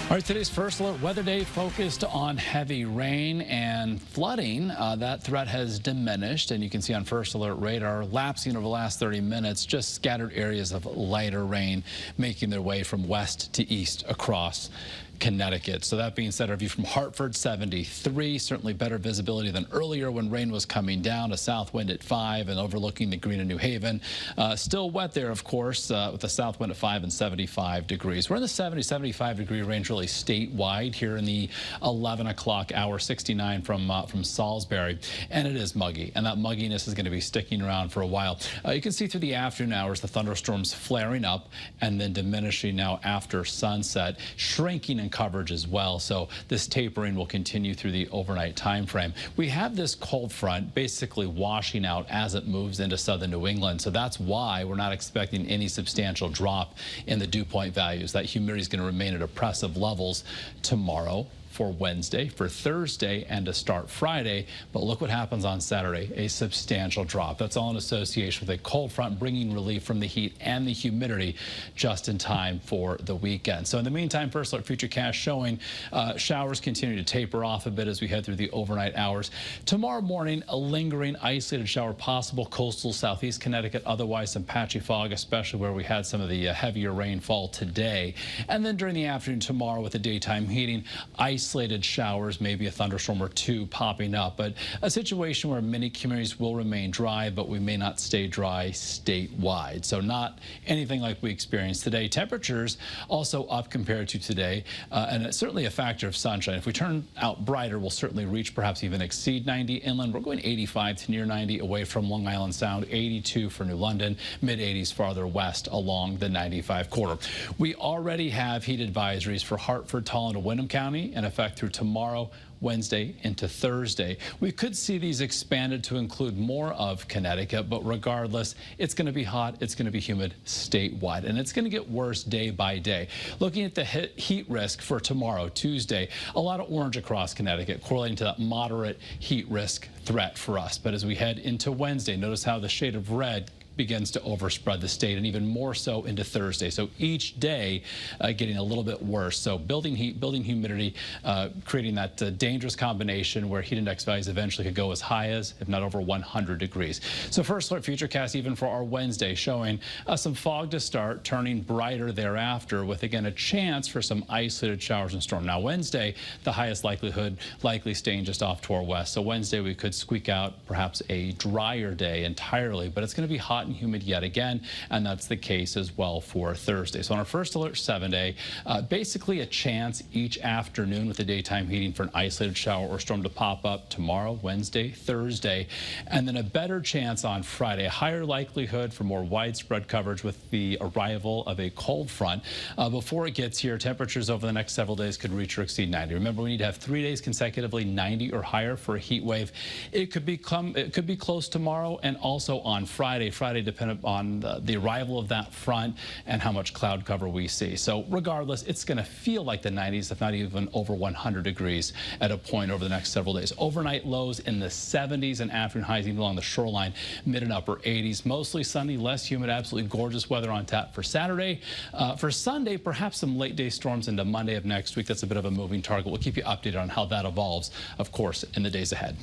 All right, today's first alert weather day focused on heavy rain and flooding. That threat has diminished, and you can see on first alert radar lapsing over the last 30 minutes, just scattered areas of lighter rain making their way from west to east across Connecticut. So that being said, our view from Hartford, 73, certainly better visibility than earlier when rain was coming down, a south wind at 5 and overlooking the green in New Haven. Still wet there, of course, with a south wind at 5 and 75 degrees. We're in the 75 degree range really statewide here in the 11 o'clock hour, 69 from Salisbury, and it is muggy, and that mugginess is going to be sticking around for a while. You can see through the afternoon hours the thunderstorms flaring up and then diminishing now after sunset, shrinking in coverage as well. So this tapering will continue through the overnight time frame. We have this cold front basically washing out as it moves into southern New England. So that's why we're not expecting any substantial drop in the dew point values. That humidity is going to remain at oppressive levels tomorrow, for Wednesday, for Thursday, and to start Friday. But look what happens on Saturday, a substantial drop. That's all in association with a cold front bringing relief from the heat and the humidity just in time for the weekend. So in the meantime, first alert futurecast showing showers continue to taper off a bit as we head through the overnight hours. Tomorrow morning, a lingering isolated shower possible coastal southeast Connecticut, otherwise some patchy fog, especially where we had some of the heavier rainfall today. And then during the afternoon tomorrow with the daytime heating, isolated showers, maybe a thunderstorm or two popping up, but a situation where many communities will remain dry, but we may not stay dry statewide. So not anything like we experienced today. Temperatures also up compared to today, and it's certainly a factor of sunshine. If we turn out brighter, we'll certainly reach, perhaps even exceed 90 inland. We're going 85 to near 90 away from Long Island Sound, 82 for New London, mid-80s farther west along the 95 corridor. We already have heat advisories for Hartford, Tolland, and Windham County in effect through tomorrow, Wednesday into Thursday. We could see these expanded to include more of Connecticut, but regardless, it's going to be hot, it's going to be humid statewide, and it's going to get worse day by day. Looking at the heat risk for tomorrow, Tuesday, a lot of orange across Connecticut, correlating to that moderate heat risk threat for us. But as we head into Wednesday, notice how the shade of red begins to overspread the state, and even more so into Thursday. So each day getting a little bit worse. So building heat, building humidity, creating that dangerous combination where heat index values eventually could go as high as, if not over 100 degrees. So first alert futurecast even for our Wednesday showing some fog to start, turning brighter thereafter with again a chance for some isolated showers and storm. Now Wednesday, the highest likelihood likely staying just off to our west. So Wednesday we could squeak out perhaps a drier day entirely, but it's going to be hot and humid yet again, and that's the case as well for Thursday. So on our first alert 7-day, basically a chance each afternoon with the daytime heating for an isolated shower or storm to pop up tomorrow, Wednesday, Thursday, and then a better chance on Friday, a higher likelihood for more widespread coverage with the arrival of a cold front. Before it gets here, temperatures over the next several days could reach or exceed 90. Remember, we need to have 3 days consecutively 90 or higher for a heat wave. It could be close tomorrow and also on Friday dependent on the arrival of that front and how much cloud cover we see. So regardless, it's going to feel like the 90s, if not even over 100 degrees at a point over the next several days. Overnight lows in the 70s and afternoon highs even along the shoreline, mid and upper 80s. Mostly sunny, less humid, absolutely gorgeous weather on tap for Saturday. For Sunday, perhaps some late day storms into Monday of next week. That's a bit of a moving target. We'll keep you updated on how that evolves, of course, in the days ahead.